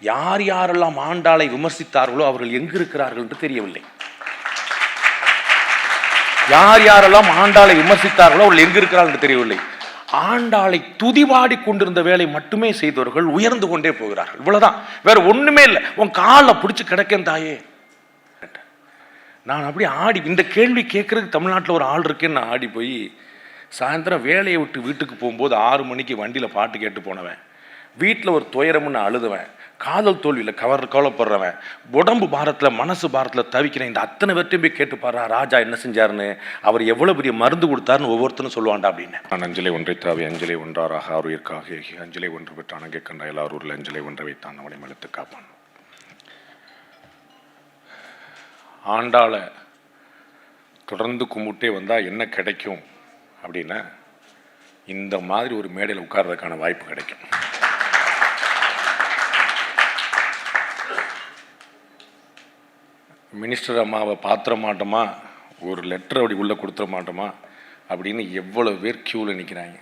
யார் யாரெல்லாம் ஆண்டாளை விமர்சித்தார்களோ அவர்கள் எங்கு இருக்கிறார்கள் என்று தெரியவில்லை. யார் யாரெல்லாம் ஆண்டாளை விமர்சித்தார்களோ அவர்கள் எங்கு இருக்கிறார்கள் என்று தெரியவில்லை. ஆண்டாளை துதிபாடி கொண்டிருந்த வேலை மட்டுமே செய்தவர்கள் உயர்ந்து கொண்டே போகிறார்கள். இவ்வளவுதான், வேற ஒண்ணுமே இல்லை. உன் காலை பிடிச்சு கிடக்கேன் தாயே. நான் அப்படி ஆடி இந்த கேள்வி கேட்கறதுக்கு தமிழ்நாட்டில் ஒரு ஆள் இருக்கேன்னு நான் ஆடி போய் சாயந்தரம் வேலையை விட்டு வீட்டுக்கு போகும்போது 6 மணிக்கு வண்டியில் பாட்டு கேட்டு போனவன், வீட்டில் ஒரு துயரம்னு அழுதுவன், காதல் தோல்வியில் கவலைப்படுறவன், உடம்பு பாரத்தில் மனசு பாரத்தில் தவிக்கிறேன், இந்த அத்தனை பேர்ட்டையும் போய் கேட்டு பாரு ராஜா என்ன செஞ்சாருன்னு, அவர் எவ்வளோ பெரிய மருந்து கொடுத்தாருன்னு ஒவ்வொருத்தரும் சொல்லுவாண்டா அப்படின்னு. நான் அஞ்சலை ஒன்றை தாவி அஞ்சலை ஒன்றாராக ஆறுயிர்க்காக அஞ்சலை ஒன்று பெற்ற அணங்கை கண்ட எல்லாரூரில் அஞ்சலை ஒன்றை வைத்தான் அவனை மெழுத்து காப்பான். ஆண்டாளை தொடர்ந்து கும்பிட்டே வந்தால் என்ன கிடைக்கும் அப்படின்னா, இந்த மாதிரி ஒரு மேடையில் உட்கார்றதுக்கான வாய்ப்பு கிடைக்கும். மினிஸ்டர் அம்மாவை பாத்திர மாட்டோமா, ஒரு லெட்டர் அப்படி உள்ளே கொடுத்துட மாட்டோமா அப்படின்னு எவ்வளோ பேர் க்யூவில் நிற்கிறாங்க.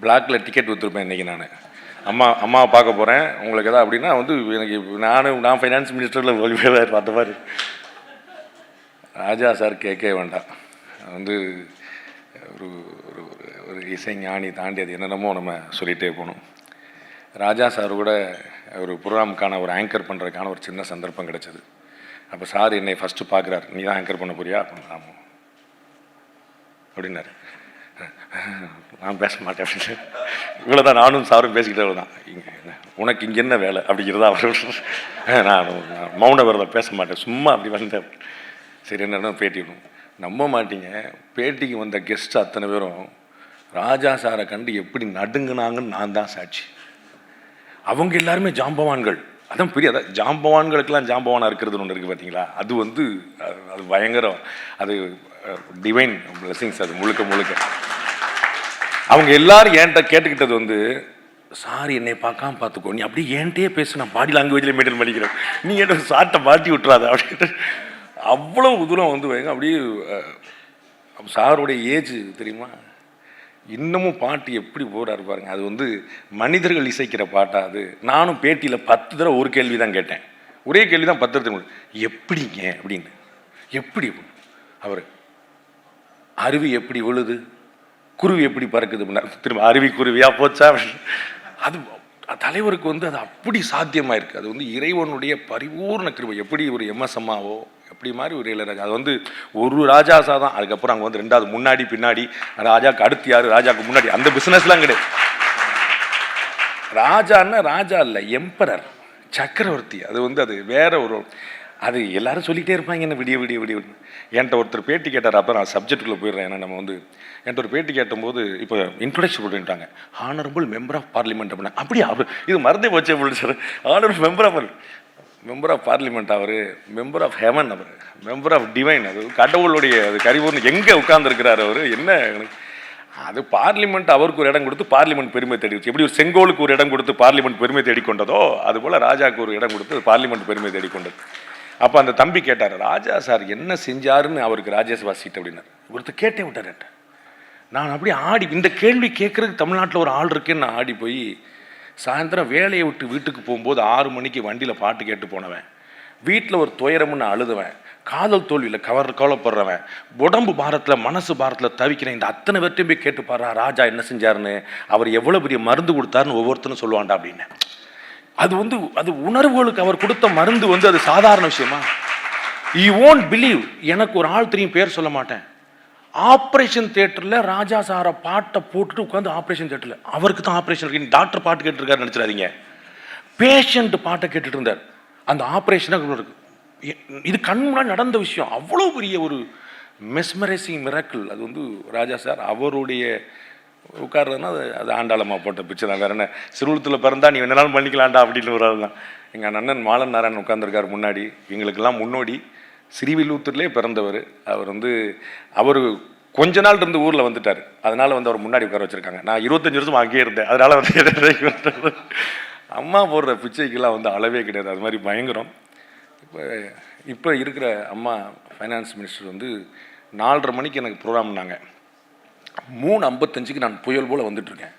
பிளாக்ல டிக்கெட் விற்றுருப்பேன் இன்றைக்கி. நான் அம்மாவை பார்க்க போகிறேன், உங்களுக்கு எதாவது அப்படின்னா வந்து எனக்கு நான் ஃபைனான்ஸ் மினிஸ்டரில் பார்த்த மாதிரி ராஜா சார் கேட்கவே வேண்டாம். வந்து ஒரு ஒரு இசை ஞானி தாண்டி அது என்னென்னமோ நம்ம சொல்லிகிட்டே போகணும். ராஜா சார் கூட ஒரு ப்ரோக்ராமுக்கான ஒரு ஆங்கர் பண்ணுறதுக்கான ஒரு சின்ன சந்தர்ப்பம் கிடச்சிது. அப்போ சார் என்னை ஃபஸ்ட்டு பார்க்குறாரு, நீ தான் ஆங்கர் பண்ண போறியா ஆமாம் அப்படின்னாரு. நான் பேச மாட்டேன் அப்படின்னு. இவ்வளோ தான், நானும் சாரும் பேசிக்கிட்டே தான். உனக்கு இங்கே என்ன வேலை அப்படிங்கிறதா அவர். நான் மௌன விரதம் பேச மாட்டேன், சும்மா அப்படி வந்தேன். சரி என்னென்ன பேட்டி விடணும். நம்ப மாட்டீங்க, பேட்டிக்கு வந்த கெஸ்ட் அத்தனை பேரும் ராஜா சாரை கண்டு எப்படி நடுங்கினாங்கன்னு நான் தான் சாட்சி. அவங்க எல்லாருமே ஜாம்பவான்கள். அதான் பெரிய, அதான் ஜாம்பவான்களுக்கெல்லாம் ஜாம்பவானாக இருக்கிறதுன்னு ஒன்று இருக்குது பார்த்தீங்களா, அது வந்து அது பயங்கரம், அது டிவைன் பிளெஸிங்ஸ். அது முழுக்க அவங்க எல்லாரும் என்கிட்ட கேட்டுக்கிட்டது வந்து, சார் என்னை பார்க்காம பார்த்துக்கோ, நீ அப்படியே என்கிட்டயே பேசு, நான் பாடி லாங்குவேஜில் மெயின்டைன் பண்ணிக்கிறேன், நீ என்கிட்ட சாட்டை மாட்டி விட்டுறாத அப்படின்ட்டு அவ்வளோ தூரம் வந்து வைங்க. அப்படியே சாருடைய ஏஜ் தெரியுமா, இன்னமும் பாட்டு எப்படி போகிறாரு பாருங்க. அது வந்து மனிதர்கள் இசைக்கிற பாட்டா அது. நானும் பேட்டியில் 10 தடவை ஒரு கேள்வி தான் கேட்டேன், ஒரே கேள்வி தான் 10 தடவை. எப்படிங்க அப்படின்னு, எப்படி அவர் அருவி எப்படி விழுது, குருவி எப்படி பறக்குது, திரும்ப அருவி குருவியா போச்சா. அது தலைவருக்கு வந்து அது அப்படி சாத்தியமாக இருக்குது. அது வந்து இறைவனுடைய பரிபூர்ண கிருபை. எப்படி ஒரு எம்எஸ் அம்மாவோ எப்படி மாதிரி ஒரு இளையராஜா, அது வந்து ஒரு ராஜாசா தான். அதுக்கப்புறம் அங்கே வந்து 2வது முன்னாடி பின்னாடி, ராஜாவுக்கு அடுத்து யார், ராஜாவுக்கு முன்னாடி, அந்த பிஸ்னஸ்லாம் கிடையாது. ராஜான்னா ராஜா இல்லை, எம்பரர், சக்கரவர்த்தி. அது வந்து அது வேற ஒரு, அது எல்லாரும் சொல்லிகிட்டே இருப்பாங்க என்ன விடிய என்கிட்ட ஒருத்தர் பேட்டி கேட்டார். அப்போ நான் சப்ஜெக்டுக்குள்ளே போயிடுறேன். ஏன்னா நம்ம வந்து என்கிட்ட ஒரு பேட்டி கேட்டும்போது இப்போ இன்ட்ரோடக்ஷன் பண்ணிட்டாங்க, ஹானரபிள் மெம்பர் ஆஃப் பார்லிமெண்ட் அப்படின்னா. அப்படியா, இது மறந்தே போச்சே sir. Honourable member of parliament, அவர் மெம்பர் ஆஃப் ஹெவன், அவர் மெம்பர் ஆஃப் டிவைன். அது கடவுளுடைய அது கரிபூர்ணம். எங்கே உட்கார்ந்துருக்கிறார் அவர், என்ன அது பார்லிமெண்ட் அவருக்கு ஒரு இடம் கொடுத்து பார்லிமெண்ட் பெருமை தேடி, எப்படி ஒரு செங்கோலுக்கு ஒரு இடம் கொடுத்து பார்லிமெண்ட் பெருமை தேடிக்கொண்டதோ அதுபோல் ராஜாவுக்கு ஒரு இடம் கொடுத்து பார்லிமெண்ட் பெருமை தேடிக்கொண்டது. அப்போ அந்த தம்பி கேட்டார், ராஜா சார் என்ன செஞ்சாருன்னு அவருக்கு ராஜ்யசபா சீட் அப்படின்னாரு. ஒருத்தர் கேட்டே விட்டார். நான் அப்படி ஆடி இந்த கேள்வி கேட்கறதுக்கு தமிழ்நாட்டில் ஒரு ஆள் இருக்கேன்னு நான் ஆடி போய் சாயந்தரம் வேலையை விட்டு வீட்டுக்கு போகும்போது 6 மணிக்கு வண்டியில் பாட்டு கேட்டு போனவன், வீட்டில் ஒரு துயரம்னு அழுதுவன், காதல் தோல்வியில் கவலைப்படுறவன், உடம்பு பாரத்தில் மனசு பாரத்தில் தவிக்கிறேன், இந்த அத்தனை பேர்ட்டையும் போய் கேட்டு பாரு ராஜா என்ன செஞ்சாருன்னு, அவர் எவ்வளோ பெரிய மருந்து கொடுத்தாருன்னு ஒவ்வொருத்தரும் சொல்லுவாண்டா அப்படின்னு. அது வந்து அது உணர்வுகளுக்கு அவர் கொடுத்த மருந்து வந்து அது சாதாரண விஷயமா? You won't believe. எனக்கு ஒரு ஆள் தெரியும், பேர் சொல்ல மாட்டேன், ஆப்ரேஷன் தியேட்டரில் ராஜா சாரை பாட்டை போட்டுட்டு உட்காந்து ஆப்ரேஷன் தியேட்டரில், அவருக்கு தான் ஆப்ரேஷன் இருக்கு, டாக்டர் பாட்டு கேட்டுருக்காரு நினச்சிடாதீங்க, பேஷண்ட் பாட்டை கேட்டுட்டு இருந்தார். அந்த ஆப்ரேஷனாக இருக்கு, இது கண் முன்னாடி நடந்த விஷயம். அவ்வளோ பெரிய ஒரு மெஸ்மரைசிங் மிராக்கிள். அது வந்து ராஜா சார் அவருடைய உட்கார்றதுனா அது ஆண்டாளம்மா போட்ட பிச்சை தான். வேற என்ன, சிறுவலத்தில் பிறந்தா நீ என்னனாலும் பண்ணிக்கலாண்டா அப்படின்னு ஒரு ஆள் தான். எங்கள் அண்ணன் மாலன் நாராயணன் உட்காந்துருக்கார் முன்னாடி, எங்களுக்கெல்லாம் முன்னோடி, ஸ்ரீவில்லிபுத்தூர்லேயே பிறந்தவர். அவர் வந்து அவர் கொஞ்ச நாள் இருந்து ஊரில் வந்துட்டார், அதனால் வந்து அவர் முன்னாடி உட்கார வச்சுருக்காங்க. நான் 25 வருஷம் அங்கேயே இருந்தேன், அதனால் வந்து அம்மா போடுற பிச்சைக்கெல்லாம் வந்து அளவே கிடையாது, அது மாதிரி பயங்கரம். இப்போ இருக்கிற அம்மா ஃபைனான்ஸ் மினிஸ்டர் வந்து 4:30 மணிக்கு எனக்கு ப்ரோக்ராம்னாங்க, 3:55க்கு நான் புயல் போல் வந்துட்டுருக்கேன்.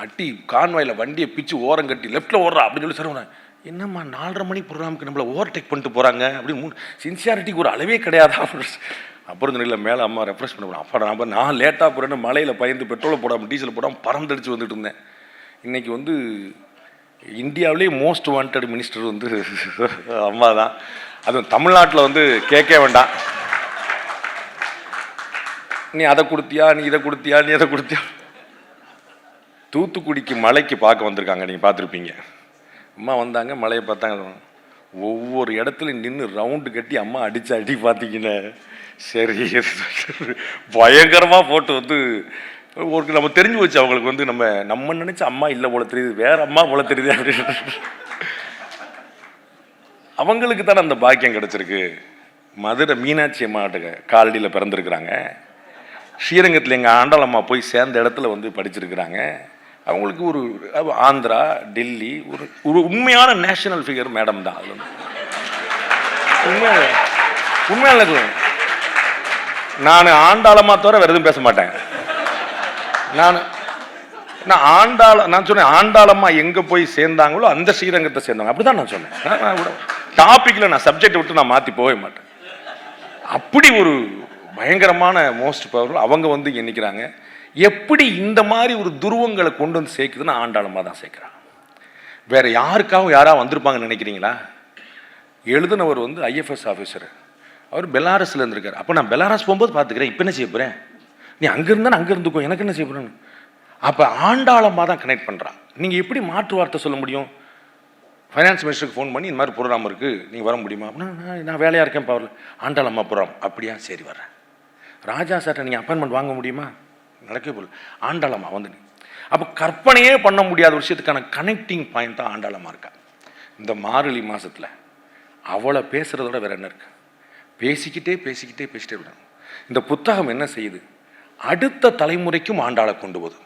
அட்டி கான்வாயில் வண்டியை பிச்சு ஓரம் கட்டி லெஃப்ட்டில் ஓடுறா அப்படின்னு சொல்லி சொல்லுவாங்க. என்னம்மா 4:30 மணி ப்ரோக்ராமுக்கு நம்மளை ஓவர்டேக் பண்ணிட்டு போகிறாங்க அப்படின்னு சின்சியாரிட்டிக்கு ஒரு அளவே கிடையாதா? அப்புறம் சொன்ன மேலே அம்மா ரெஃப்ரெஷ் பண்ண போகிறேன். அப்போ நான் லேட்டாக போகிறேன்னு மலையில் பயந்து பெட்ரோலை போடாமல் டீசல் போடாமல் பறந்தடிச்சு வந்துட்டு இருந்தேன். இன்றைக்கி வந்து இந்தியாவிலேயே மோஸ்ட் வாண்டட் மினிஸ்டர் வந்து அம்மா தான். அதுவும் தமிழ்நாட்டில் வந்து கேட்க வேண்டாம். நீ அதை கொடுத்தியா, நீ இதை கொடுத்தியா, நீ எதை கொடுத்தியா. தூத்துக்குடிக்கு மலைக்கு பார்க்க வந்திருக்காங்க, நீங்கள் பார்த்துருப்பீங்க. அம்மா வந்தாங்க, மலையை பார்த்தாங்க. ஒவ்வொரு இடத்துலையும் நின்று ரவுண்டு கட்டி அம்மா அடித்து அடி பார்த்தீங்கன்னா சரி பயங்கரமாக போட்டு வந்து ஒரு நம்ம தெரிஞ்சு வச்சு அவங்களுக்கு வந்து நம்ம நினச்ச அம்மா இல்லை போல தெரியுது, வேற அம்மா போல தெரியுது அப்படின்னு. அவங்களுக்கு தானே அந்த பாக்கியம் கிடச்சிருக்கு. மதுரை மீனாட்சி அம்மாட்ட காலடியில் பிறந்திருக்கிறாங்க. ஸ்ரீரங்கத்தில் எங்கள் ஆண்டாளம்மா போய் சேர்ந்த இடத்துல வந்து படிச்சிருக்கிறாங்க. அவங்களுக்கு ஒரு ஆந்திரா, டெல்லி ஒரு உண்மையான நேஷனல் ஃபிகர் மேடம் தான். அது உண்மையாக நான் ஆண்டாளம்மா தவிர வேறு எதுவும் பேச மாட்டேன். நான் சொன்னேன் ஆண்டாளம்மா எங்கே போய் சேர்ந்தாங்களோ அந்த ஸ்ரீரங்கத்தை சேர்ந்தாங்க, அப்படிதான் நான் சொன்னேன். டாப்பிக்கில் நான் சப்ஜெக்டை விட்டு நான் மாற்றி போகவே மாட்டேன். அப்படி ஒரு பயங்கரமான மோஸ்ட் பவர்ஃபுல் அவங்க வந்து எண்ணிக்கிறாங்க. எப்படி இந்த மாதிரி ஒரு துருவங்களை கொண்டு வந்து சேர்க்குதுன்னா ஆண்டாளம்மா தான் சேர்க்குறாங்க. வேற யாருக்காகவும் யாராவது வந்திருப்பாங்கன்னு நினைக்கிறீங்களா? எழுதுனவர் வந்து ஐஎஃப்எஸ் ஆஃபீஸர், அவர் பெலாரஸில் இருந்திருக்காரு. அப்போ நான் பெலாரஸ் போகும்போது பார்த்துக்கிறேன், இப்போ என்ன செய்ய போகிறேன், நீ அங்கே இருந்தால் அங்கே இருந்துக்கோ, எனக்கு என்ன செய்ய போகிறேன்னு. அப்போ ஆண்டாளம்மா தான் கனெக்ட் பண்ணுறான். நீங்கள் எப்படி மாற்று வார்த்தை சொல்ல முடியும்? ஃபைனான்ஸ் மினிஸ்டருக்கு ஃபோன் பண்ணி இந்த மாதிரி ப்ரோக்ராம் இருக்குது, நீங்கள் வர முடியுமா அப்படின்னா, நான் வேலையாக இருக்கேன் பவரில். ஆண்டாளம்மா ப்ரோக்ராம், அப்படியா, சரி வர்றேன். ராஜா சார்ட்ட நீங்கள் அப்பாயின்மெண்ட் வாங்க முடியுமா? நடக்கவே போல. ஆண்டாளம்மா வந்து அப்போ கற்பனையே பண்ண முடியாத விஷயத்துக்கான கனெக்டிங் பாயிண்ட் தான் ஆண்டாளம்மா இருக்கா. இந்த மார்கழி மாதத்தில் அவளை பேசுகிறதோட வேற என்ன இருக்கு? பேசிக்கிட்டே விடணும். இந்த புத்தகம் என்ன செய்யுது? அடுத்த தலைமுறைக்கும் ஆண்டாளை கொண்டு போகுது.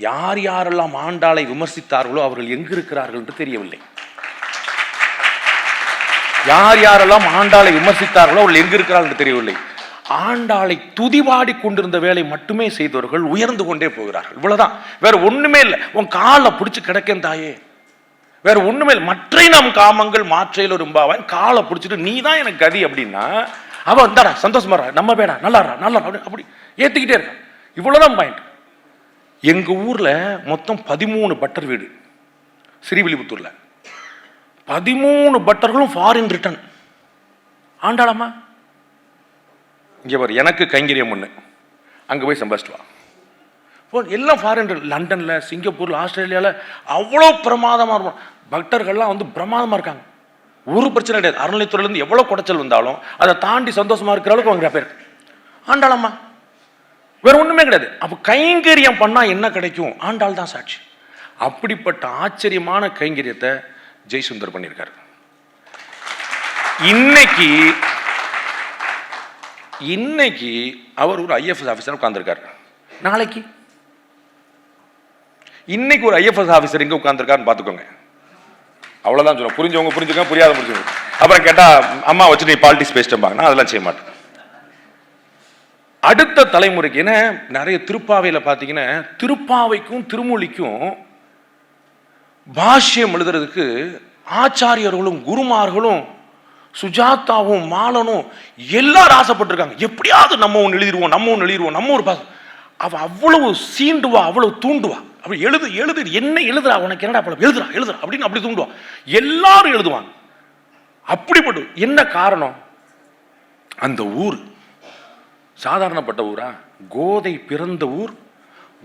யார் யாரெல்லாம் ஆண்டாளை விமர்சித்தார்களோ அவர்கள் எங்கு இருக்கிறார்கள் என்று தெரியவில்லை. யார் யாரெல்லாம் ஆண்டாளை விமர்சித்தார்களோ அவர்கள் எங்கு இருக்கிறார்கள் என்று தெரியவில்லை. ஆண்டாளை துதிபாடி கொண்டிருந்த வேலை மட்டுமே செய்தவர்கள் உயர்ந்து கொண்டே போகிறார்கள். இவ்வளவுதான், வேற ஒண்ணுமே இல்லை. உன் காலை பிடிச்சு கிடக்கேன் தாயே, வேற ஒண்ணுமே இல்லை. மற்ற நம் காமங்கள் மாற்றையில் ரொம்பவன் காலை பிடிச்சிட்டு நீ தான் எனக்கு கதி அப்படின்னா அவன் வந்தாடா சந்தோஷமா நம்ம வேடா நல்லா அப்படி ஏத்திக்கிட்டே இருக்கான். இவ்வளவுதான் பாயிண்ட். எங்க ஊர்ல மொத்தம் 13 பட்டர் வீடு. ஸ்ரீவில்லிபுத்தூர்ல 13 பட்டர்களும் ஃபாரின் ரிட்டர்ன். ஆண்டாளம்மா இங்கே பாரு, எனக்கு கைங்கரியம் ஒன்று, அங்கே போய் சம்பாதிச்சிட்டு வா. எல்லாம் ஃபாரின், லண்டனில், சிங்கப்பூரில், ஆஸ்திரேலியாவில் அவ்வளோ பிரமாதமாக இருக்கும். பக்தர்கள்லாம் வந்து பிரமாதமாக இருக்காங்க. ஒரு பிரச்சனை கிடையாது. அறநிலைத்துறையிலேருந்து எவ்வளோ குடைச்சல் வந்தாலும் அதை தாண்டி சந்தோஷமாக இருக்கிற அளவுக்கு அவங்க பேர். ஆண்டாளம்மா வேற ஒன்றுமே கிடையாது. அப்போ கைங்கரியம் பண்ணால் என்ன கிடைக்கும்? ஆண்டாள் தான் சாட்சி. அப்படிப்பட்ட ஆச்சரியமான கைங்கரியத்தை ஜெய்சுந்தர் பண்ணியிருக்காரு. இன்னைக்கு அவர் ஒரு ஐஎஃப்எஸ் ஆஃபீஸர் உட்கார்ந்துருக்காரு. நாளைக்கு இன்னைக்கு ஒரு ஐஎஃப்எஸ் ஆஃபீஸர் எங்க உட்கார்ந்துருக்காருன்னு பார்த்துக்கோங்க. அவ்வளோதான் சொல்லுவோம். புரிஞ்சவங்க புரிஞ்சுக்கோங்க, புரியாத புரிஞ்சுக்கோங்க. அப்புறம் கேட்டால் அம்மா வச்சு நீ பாலிடிக்ஸ் பேசிட்டேன், அதெல்லாம் செய்ய மாட்டேன். அடுத்த தலைமுறைக்கு ஏன்னா நிறைய திருப்பாவையில் பார்த்தீங்கன்னா திருப்பாவைக்கும் திருமொழிக்கும் பாஷ்யம் எழுதுறதுக்கு ஆச்சாரியர்களும் குருமார்களும் சுஜாதாவும் மாலனும் எல்லாரும் ஆசைப்பட்டிருக்காங்க. எப்படியாவது நம்ம ஒன்று எழுதிடுவோம், நம்ம ஒரு பாசம். அவ அவ்வளவு சீண்டுவா, அவ்வளவு தூண்டுவா. அப்படி எழுது என்ன எழுதுறா, உனக்கு என்னடா பழம், எழுதுறா அப்படின்னு அப்படி தூண்டுவா. எல்லாரும் எழுதுவாங்க. அப்படிப்பட்டு என்ன காரணம்? அந்த ஊர் சாதாரணப்பட்ட ஊரா? கோதை பிறந்த ஊர்,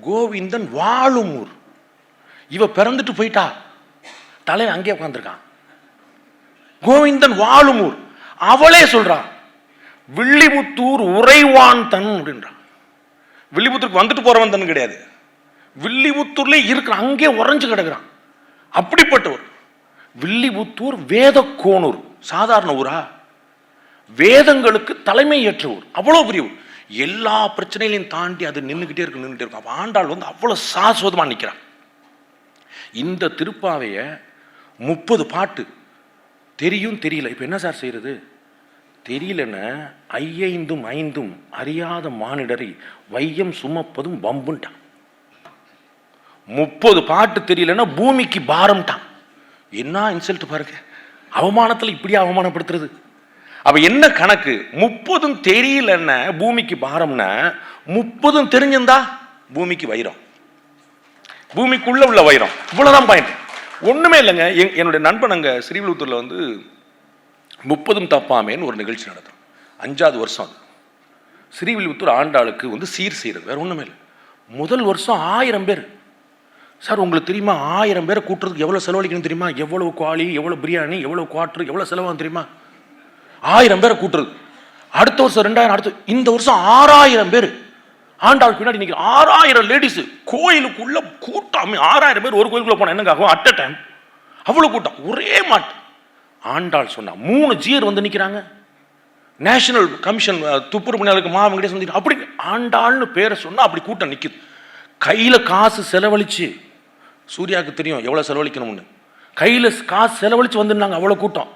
கோவிந்தன் வாழும் ஊர். இவ பிறந்துட்டு போயிட்டா, தலைவன் அங்கே உட்கார்ந்துருக்கான். கோவிந்தன் வாழும் ஊர். அவளே சொல்றான், வில்லிபுத்தூர் உறைவான் தன் அப்படின்றான். வில்லிபுத்தூருக்கு வந்துட்டு போறவன் தன் கிடையாது, வில்லிபுத்தூர்ல இருக்கிற அங்கே உறைஞ்சு கிடக்குறான். அப்படிப்பட்டவர் வில்லிபுத்தூர் வேதக்கோனூர். சாதாரண ஊரா? வேதங்களுக்கு தலைமை ஏற்ற ஊர். அவ்வளவு பெரிய ஊர். எல்லா பிரச்சனைகளையும் தாண்டி அது நின்றுகிட்டே இருக்கும். அப்ப ஆண்டாள் வந்து அவ்வளவு சாஸ்வதமா நிற்கிறான். இந்த திருப்பாவைய 30 பாட்டு தெரியும், தெரியல. இப்ப என்ன சார் செய்யறது? தெரியலன்னு 5 அறியாத மானிடரை வையம் சுமப்பதும் வம்புன்ட்டான். 30 பாட்டு தெரியலன்னா பூமிக்கு பாரம்ட்டான். என்ன இன்சல்ட் பாருங்க, அவமானத்தில் இப்படியே அவமானப்படுத்துறது. அப்ப என்ன கணக்கு? 30 தெரியலன்னா பூமிக்கு பாரம்னா 30 தெரிஞ்சிருந்தா பூமிக்கு வைரம், பூமிக்குள்ள உள்ள வைரம். இவ்வளவுதான் பாயிண்ட், ஒண்ணுமே இல்லைங்க. என்னுடைய நண்பன் அங்க ஸ்ரீவில்லிபுத்தூர்ல வந்து 30 தப்பாமேன்னு ஒரு நிகழ்ச்சி நடத்தும். 5வது வருஷம் அது. ஸ்ரீவில்லிபுத்தூர் ஆண்டாளுக்கு வந்து சீர் செய்யறது, வேற ஒண்ணுமே இல்லை. முதல் வருஷம் 1000 பேர். சார் உங்களுக்கு தெரியுமா 1000 பேரை கூட்டுறதுக்கு எவ்வளவு செலவழிக்கணும் தெரியுமா? எவ்வளவு குவாலி, எவ்வளவு பிரியாணி, எவ்வளவு குவார்டர், எவ்வளவு செலவாகும் தெரியுமா? 1000 பேரை கூட்டுறது. அடுத்த வருஷம் 2000, அடுத்த இந்த வருஷம் 6000 பேர். ஆண்டாள் பின்னாடி நிற்கிற 6000 லேடிஸ். கோயிலுக்குள்ள கூட்டம் 6000 பேர் ஒரு கோயிலுக்குள்ள போனா என்னங்க ஆகும்? அட் அ டைம் அவ்வளவு கூட்டம், ஒரே மாட்டு. ஆண்டாள் சொன்னா 3 ஜியர் வந்து நிக்கிறாங்க. நேஷனல் கமிஷன் துப்புரவு மாவங்கிட்ட வந்து அப்படி ஆண்டாள்னு பேரை சொன்னா அப்படி கூட்டம் நிக்குது. கையில காசு செலவழிச்சு, சூர்யாவுக்கு தெரியும் எவ்வளவு செலவழிக்கணும்னு, கையில காசு செலவழிச்சு வந்துருந்தாங்க அவ்வளவு கூட்டம்.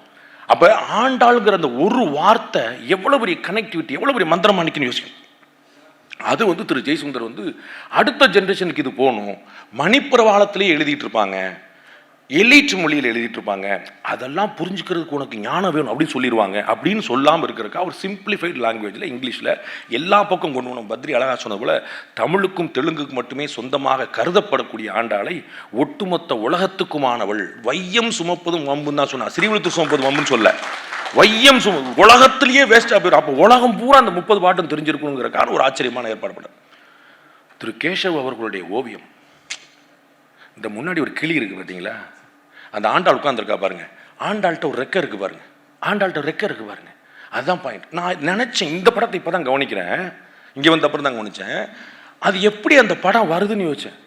அப்ப ஆண்டாளுங்கிற அந்த ஒரு வார்த்தை எவ்வளவு பெரிய கனெக்டிவிட்டி, எவ்வளவு பெரிய மந்திரமா நிக்குன்னு யோசிக்கணும். அது வந்து திரு ஜெய்சுந்தர் வந்து அடுத்த ஜெனரேஷனுக்கு இது போகணும். மணிப்பிரவாளத்திலேயே எழுதிட்டு இருப்பாங்க, எலீட் மொழியில் எழுதிட்டு இருப்பாங்க, அதெல்லாம் புரிஞ்சுக்கிறதுக்கு உனக்கு ஞானம் வேணும் அப்படின்னு சொல்லிடுவாங்க. அப்படின்னு சொல்லாமல் இருக்கிறதுக்கு அவர் சிம்பிளிஃபைடு லாங்குவேஜில் இங்கிலீஷில் எல்லா பக்கம் கொண்டு வரணும். பத்ரி அழகா சொன்னது போல தமிழுக்கும் தெலுங்குக்கும் மட்டுமே சொந்தமாக கருதப்படக்கூடிய ஆண்டாளை ஒட்டுமொத்த உலகத்துக்குமானவள், வையம் சுமப்பதும் வம்புன்னு தான் சொன்னா. ஸ்ரீவில்லிபுத்தூர் சுமப்பதும் வம்புன்னு சொல்ல, வையம் உலகத்திலேயே வேஸ்டா போயிடும். அப்போ உலகம் பூரா அந்த 30 பாட்டும் தெரிஞ்சிருக்கணுங்கிறக்கான ஒரு ஆச்சரியமான ஏற்பாடு பண்ண திரு கேசவ் அவர்களுடைய ஓவியம். இந்த முன்னாடி ஒரு கிளி இருக்கு பார்த்தீங்களா, அந்த ஆண்டாள் உட்கார்ந்துருக்கா பாருங்க, ஆண்டாள்கிட்ட ஒரு ரெக்கை இருக்கு பாருங்க, ஆண்டாள்கிட்ட ரெக்கை இருக்கு பாருங்க. அதுதான் பாயிண்ட். நான் நினைச்சேன் இந்த படத்தை இப்பதான் கவனிக்கிறேன், இங்க வந்த அப்புறம் தான் கவனிச்சேன். அது எப்படி அந்த படம் வருதுன்னு யோசிச்சேன்.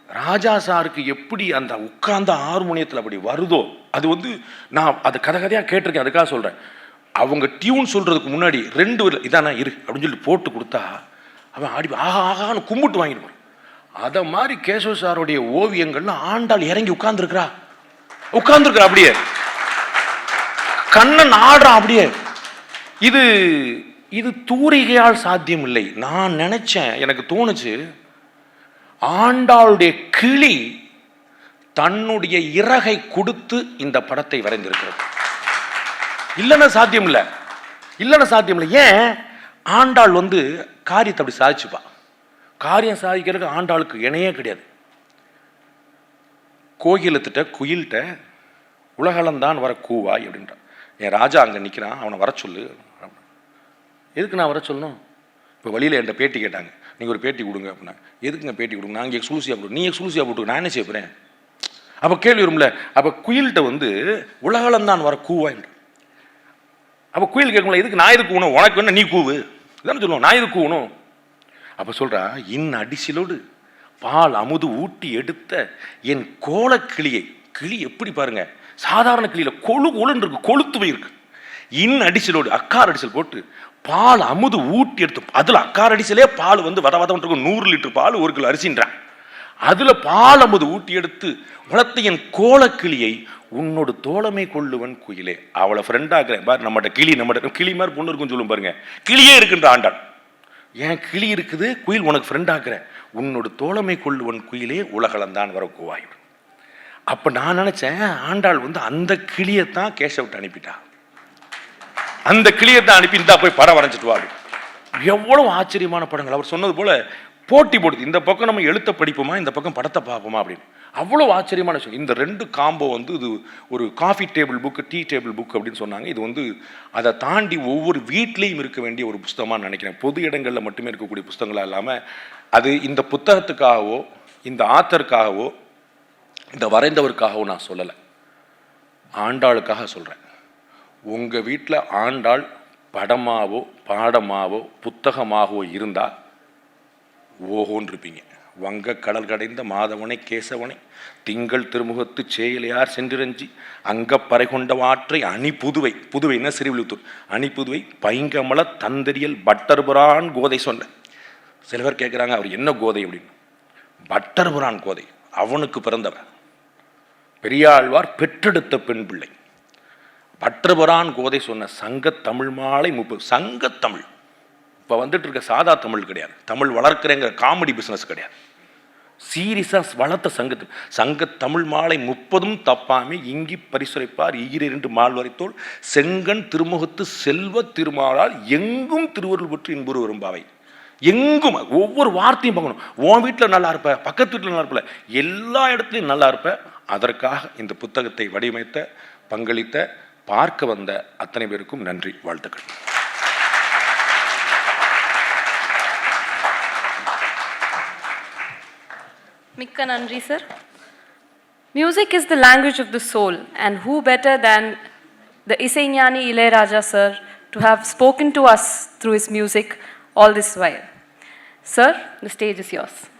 ராஜா சாருக்கு எப்படி அந்த உட்கார்ந்த ஹார்மோனியத்தில் அப்படி வருதோ, அது வந்து நான் அது கதையா கேட்டிருக்கேன், அதுக்காக சொல்றேன். அவங்க டியூன் சொல்றதுக்கு முன்னாடி 2 இதானா இரு அப்படின்னு சொல்லி போட்டு கொடுத்தா அவன் ஆடி ஆஹா ஆகான்னு கும்பிட்டு வாங்கிடுவான். அத மாதிரி கேசவ சாருடைய ஓவியங்கள்ல ஆண்டாள் இறங்கி உட்கார்ந்துருக்கிறா அப்படியே கண்ணன் ஆடுறான் அப்படியே. இது இது தூரிகையால் சாத்தியம் இல்லை. நான் நினைச்சேன், எனக்கு தோணுச்சு, ஆண்டாளுடைய கிளி தன்னுடைய இறகை கொடுத்து இந்த படத்தை வரைந்திருக்கிறது. இல்லைன்னா சாத்தியம் இல்லை, இல்லைன்னா சாத்தியம் இல்லை. ஏன்? ஆண்டாள் வந்து காரியத்தை அப்படி சாதிச்சுப்பா. காரியம் சாதிக்கிறதுக்கு ஆண்டாளுக்கு இணையே கிடையாது. கோகிலத்திட்ட குயில்கிட்ட உலகளந்தான் வர கூவாய் அப்படின்றான். என் ராஜா அங்கே நிற்கிறான், அவனை வர சொல்லு. எதுக்கு நான் வர சொல்லணும்? இப்போ வழியில் என்கிட்ட பேட்டி கேட்டாங்க, நீங்கள் ஒரு பேட்டி கொடுங்க அப்படின்னா. எதுக்குங்க பேட்டி கொடுங்க? நான் இங்கே எக்ஸ்க்ளூசிவாக போட்டு, நீ எக்ஸ்க்ளூசிவாக போட்டு நான் என்ன செய்ய போகிறேன்? அப்போ கேள்வி வரும்ல. அப்போ குயில்கிட்ட வந்து உலகளந்தான் வர கூவாய். அப்போ குயில் கேட்கும்ல, எதுக்கு நான் எதுக்கு கூணும்? உனக்கு என்ன, நீ கூவு இதானே சொல்லுவோம், நான் எதுக்கு கூணும்? அப்போ சொல்கிறா, அடிசிலோடு பால் அமுது ஊட்டி எடுத்த என் கோலக்கிளியை. கிளி எப்படி பாருங்க, சாதாரண கிளியில கொழுன்னு இருக்கு, கொழுத்து போயிருக்கு. அடிசலோடு அக்கார் அடிசல் போட்டு பால் அமுது ஊட்டி எடுத்து, அதுல அக்கார் அடிசலே பால் வந்து வத 100 லிட்டர் பால் 1 கிலோ அரிசின்றான். அதுல பால் அமுது ஊட்டி எடுத்து வளர்த்த என் கோலக்கிளியை உன்னோட தோழமை கொள்ளுவன் குயிலே. அவளை ஃப்ரெண்டாக்குறேன் பாரு. நம்மகிட்ட கிளி மாதிரி பொண்ணு இருக்குன்னு சொல்லும் பாருங்க, கிளியே இருக்குன்ற ஆண்டாள். ஏன் கிளி இருக்குது, குயில் உனக்கு ஃப்ரெண்ட் ஆக்குறேன், உன்னோட தோழமை கொள்ளுவன் குயிலே உலகளந்தான் வர கூவாய். அப்ப நான் நினைச்சேன், ஆண்டாள் வந்து அந்த கிளியத்தான் கேசவிட்டு அனுப்பிட்டா, அந்த கிளியத்தான் அனுப்பி இந்தா போய் படம் வரைஞ்சிட்டு வாடு. எவ்வளவு ஆச்சரியமான படங்கள். அவர் சொன்னது போல போட்டி போடுது, இந்த பக்கம் நம்ம எழுத்த படிப்போமா, இந்த பக்கம் படத்தை பார்ப்போமா அப்படின்னு. அவ்வளவு ஆச்சரியமான விஷயம். இந்த 2 காம்போ வந்து இது ஒரு coffee table book, tea table book அப்படின்னு சொன்னாங்க. இது வந்து அதை தாண்டி ஒவ்வொரு வீட்லேயும் இருக்க வேண்டிய ஒரு புஸ்தகமாக நினைக்கிறேன். பொது இடங்களில் மட்டுமே இருக்கக்கூடிய புஸ்தகங்களாக இல்லாமல், அது இந்த புத்தகத்துக்காகவோ இந்த ஆத்தருக்காகவோ இந்த வரைந்தவருக்காகவோ நான் சொல்லலை, ஆண்டாளுக்காக சொல்கிறேன். உங்கள் வீட்டில் ஆண்டாள் படமாவோ பாடமாவோ புத்தகமாகவோ இருந்தால் ஓஹோன்னு இருப்பீங்க. வங்க கடல் கடைந்த மாதவனை கேசவனை திங்கள் திருமுகத்து சேயிலையார் சென்றிரஞ்சி அங்கப்பறை கொண்ட வாற்றை அணி புதுவை, புதுவைன்னா ஸ்ரீவில்லிபுத்தூர், அணி புதுவை பைங்கமல தந்தரியல் பட்டர்புரான் கோதை சொன்ன. சில பேர் கேட்குறாங்க, அவர் என்ன கோதை அப்படின்னு. பட்டர்புரான் கோதை, அவனுக்கு பிறந்தவர். பெரியாழ்வார் பெற்றெடுத்த பெண் பிள்ளை. பட்டர்புரான் கோதை சொன்ன சங்கத்தமிழ் மாலை 30. சங்கத்தமிழ் இப்போ வந்துட்டு இருக்க சாதா தமிழ் கிடையாது, தமிழ் வளர்க்குறேங்கிற காமெடி பிஸ்னஸ் கிடையாது. சீரியஸாக வளர்த்த சங்க தமிழ் மாலை 30 தப்பாமி இங்கி பரிசுரைப்பார் ஈரிரண்டு மால்வரைத்தோள் செங்கண் திருமுகத்து செல்வ திருமாலால் எங்கும் திருவருள் பற்றி இன்புறு வரும்பாவை. எங்கும் ஒவ்வொரு வார்த்தையும் பார்க்கணும். உன் வீட்டில் நல்லா இருப்ப, பக்கத்து வீட்டில் நல்லா இருப்பல, எல்லா இடத்துலையும் நல்லா இருப்ப. அதற்காக இந்த புத்தகத்தை வடிவமைத்த, பங்களித்த, பார்க்க வந்த அத்தனை பேருக்கும் நன்றி, வாழ்த்துக்கள். Mikka Nandri, sir. Music is the language of the soul, and who better than the Isaignani Ilayaraja, sir, to have spoken to us through his music all this while. Sir, the stage is yours.